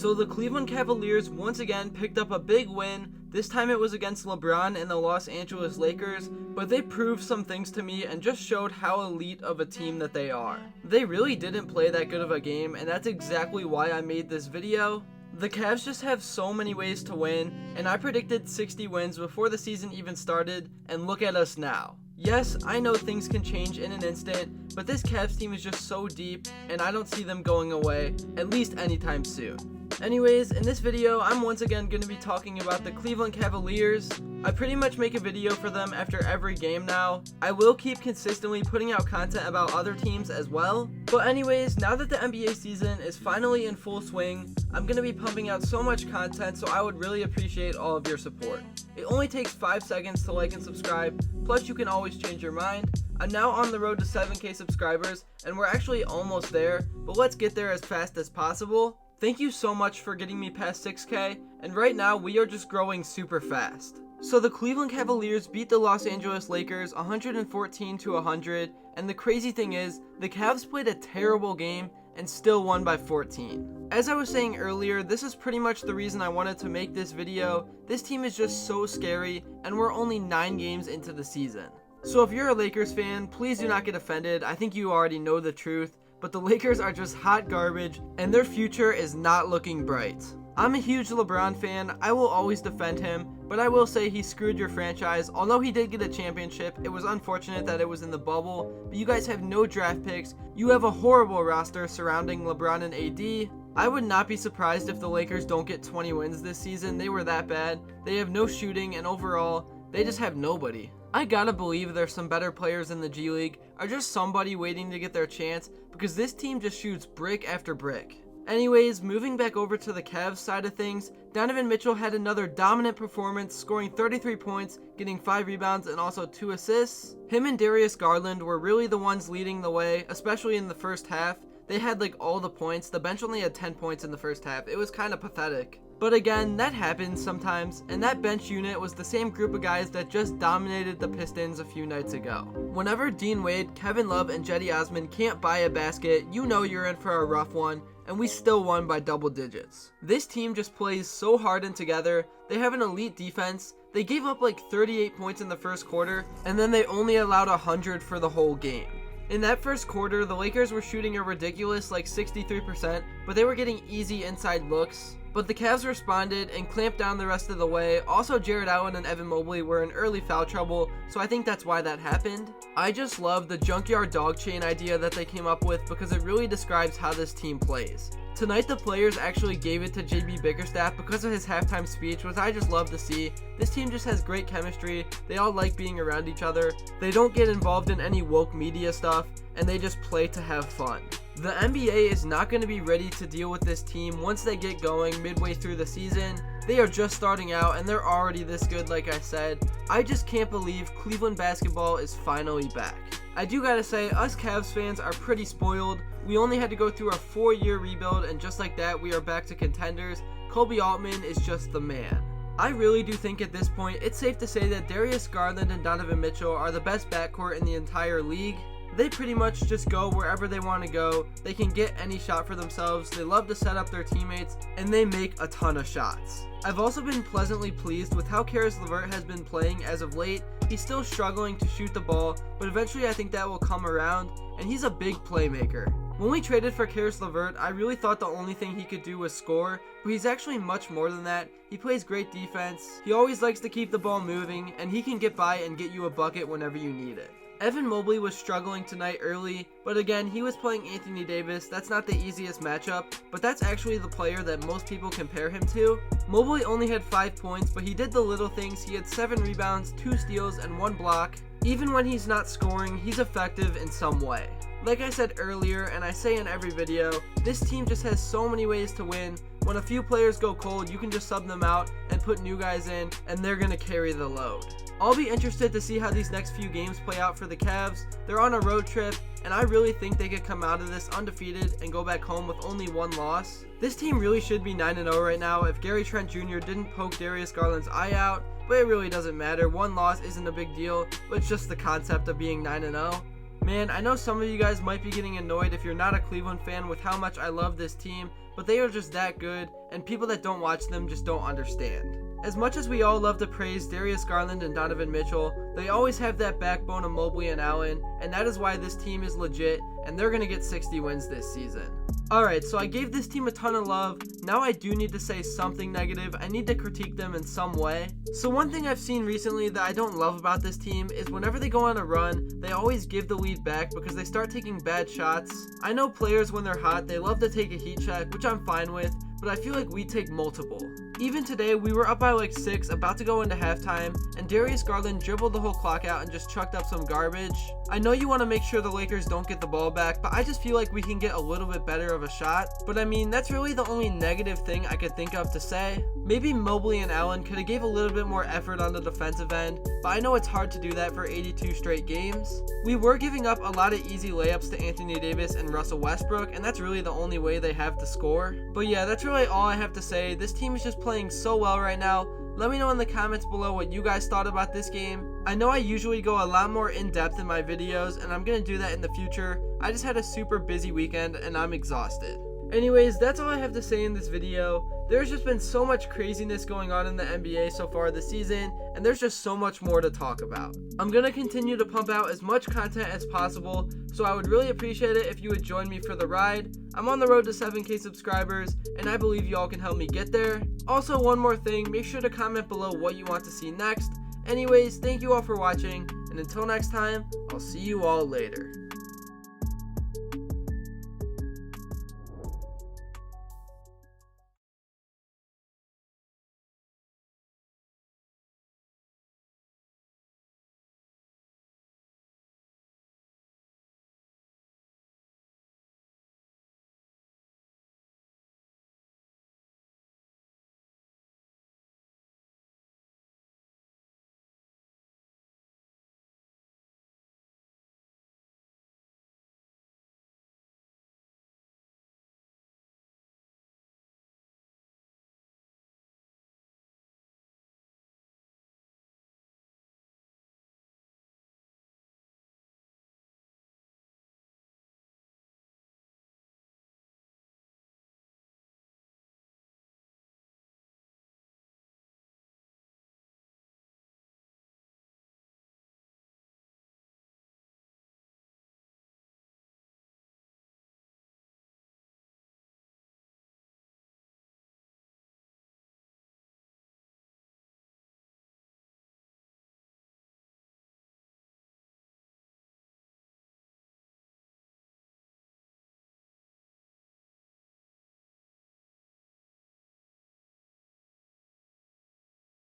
So the Cleveland Cavaliers once again picked up a big win. This time it was against LeBron and the Los Angeles Lakers, but they proved some things to me and just showed how elite of a team that they are. They really didn't play that good of a game, and that's exactly why I made this video. The Cavs just have so many ways to win, and I predicted 60 wins before the season even started, and look at us now. Yes, I know things can change in an instant, but this Cavs team is just so deep, and I don't see them going away, at least anytime soon. Anyways, in this video, I'm once again going to be talking about the Cleveland Cavaliers. I pretty much make a video for them after every game now. I will keep consistently putting out content about other teams as well. But anyways, now that the NBA season is finally in full swing, I'm going to be pumping out so much content, so I would really appreciate all of your support. It only takes 5 seconds to like and subscribe, plus you can always change your mind. I'm now on the road to 7K subscribers, and we're actually almost there, but let's get there as fast as possible. Thank you so much for getting me past 6K, and right now we are just growing super fast. So the Cleveland Cavaliers beat the Los Angeles Lakers 114-100, and the crazy thing is, the Cavs played a terrible game and still won by 14. As I was saying earlier, this is pretty much the reason I wanted to make this video. This team is just so scary, and we're only 9 games into the season. So if you're a Lakers fan, please do not get offended. I think you already know the truth. But the Lakers are just hot garbage, and their future is not looking bright. I'm a huge LeBron fan. I will always defend him, but I will say he screwed your franchise. Although he did get a championship, it was unfortunate that it was in the bubble, but you guys have no draft picks. You have a horrible roster surrounding LeBron and AD. I would not be surprised if the Lakers don't get 20 wins this season. They were that bad. They have no shooting, and overall, they just have nobody. I gotta believe there's some better players in the G League, or just somebody waiting to get their chance, because this team just shoots brick after brick. Anyways, moving back over to the Cavs side of things, Donovan Mitchell had another dominant performance, scoring 33 points, getting 5 rebounds, and also 2 assists. Him and Darius Garland were really the ones leading the way, especially in the first half. They had like all the points. The bench only had 10 points in the first half. It was kind of pathetic. But again, that happens sometimes, and that bench unit was the same group of guys that just dominated the Pistons a few nights ago. Whenever Dean Wade, Kevin Love, and Cedi Osman can't buy a basket, you know you're in for a rough one, and we still won by double digits. This team just plays so hard and together. They have an elite defense. They gave up like 38 points in the first quarter, and then they only allowed 100 for the whole game. In that first quarter, the Lakers were shooting a ridiculous like 63%, but they were getting easy inside looks. But the Cavs responded and clamped down the rest of the way. Also, Jarrett Allen and Evan Mobley were in early foul trouble, so I think that's why that happened. I just love the junkyard dog chain idea that they came up with because it really describes how this team plays. Tonight, the players actually gave it to JB Bickerstaff because of his halftime speech, which I just love to see. This team just has great chemistry. They all like being around each other. They don't get involved in any woke media stuff, and they just play to have fun. The NBA is not going to be ready to deal with this team once they get going midway through the season. They are just starting out, and they're already this good, like I said. I just can't believe Cleveland basketball is finally back. I do gotta say, us Cavs fans are pretty spoiled. We only had to go through a 4-year rebuild, and just like that, we are back to contenders. Kobe Altman is just the man. I really do think at this point, it's safe to say that Darius Garland and Donovan Mitchell are the best backcourt in the entire league. They pretty much just go wherever they want to go. They can get any shot for themselves. They love to set up their teammates, and they make a ton of shots. I've also been pleasantly pleased with how Caris LeVert has been playing as of late. He's still struggling to shoot the ball, but eventually I think that will come around, and he's a big playmaker. When we traded for Caris LeVert, I really thought the only thing he could do was score, but he's actually much more than that. He plays great defense, he always likes to keep the ball moving, and he can get by and get you a bucket whenever you need it. Evan Mobley was struggling tonight early, but again, he was playing Anthony Davis. That's not the easiest matchup, but that's actually the player that most people compare him to. Mobley only had 5 points, but he did the little things. He had 7 rebounds, 2 steals, and 1 block. Even when he's not scoring, he's effective in some way. Like I said earlier, and I say in every video, this team just has so many ways to win. When a few players go cold, you can just sub them out and put new guys in, and they're going to carry the load. I'll be interested to see how these next few games play out for the Cavs. They're on a road trip, and I really think they could come out of this undefeated and go back home with only 1 loss. This team really should be 9-0 right now if Gary Trent Jr. didn't poke Darius Garland's eye out, but it really doesn't matter. 1 loss isn't a big deal, but it's just the concept of being 9-0. Man, I know some of you guys might be getting annoyed if you're not a Cleveland fan with how much I love this team, but they are just that good, and people that don't watch them just don't understand. As much as we all love to praise Darius Garland and Donovan Mitchell, they always have that backbone of Mobley and Allen, and that is why this team is legit, and they're going to get 60 wins this season. Alright, so I gave this team a ton of love. Now I do need to say something negative. I need to critique them in some way. So one thing I've seen recently that I don't love about this team is whenever they go on a run, they always give the lead back because they start taking bad shots. I know players when they're hot, they love to take a heat check, which I'm fine with, but I feel like we take multiple. Even today, we were up by like 6, about to go into halftime, and Darius Garland dribbled the whole clock out and just chucked up some garbage. I know you want to make sure the Lakers don't get the ball back, but I just feel like we can get a little bit better of a shot. But I mean, that's really the only negative thing I could think of to say. Maybe Mobley and Allen could have gave a little bit more effort on the defensive end, but I know it's hard to do that for 82 straight games. We were giving up a lot of easy layups to Anthony Davis and Russell Westbrook, and that's really the only way they have to score. But yeah, that's really all I have to say. This team is just playing so well right now. Let me know in the comments below what you guys thought about this game. I know I usually go a lot more in depth in my videos, and I'm gonna do that in the future. I just had a super busy weekend and I'm exhausted. Anyways, that's all I have to say in this video. There's just been so much craziness going on in the NBA so far this season, and there's just so much more to talk about. I'm gonna continue to pump out as much content as possible, so I would really appreciate it if you would join me for the ride. I'm on the road to 7K subscribers, and I believe y'all can help me get there. Also, one more thing, make sure to comment below what you want to see next. Anyways, thank you all for watching, and until next time, I'll see you all later.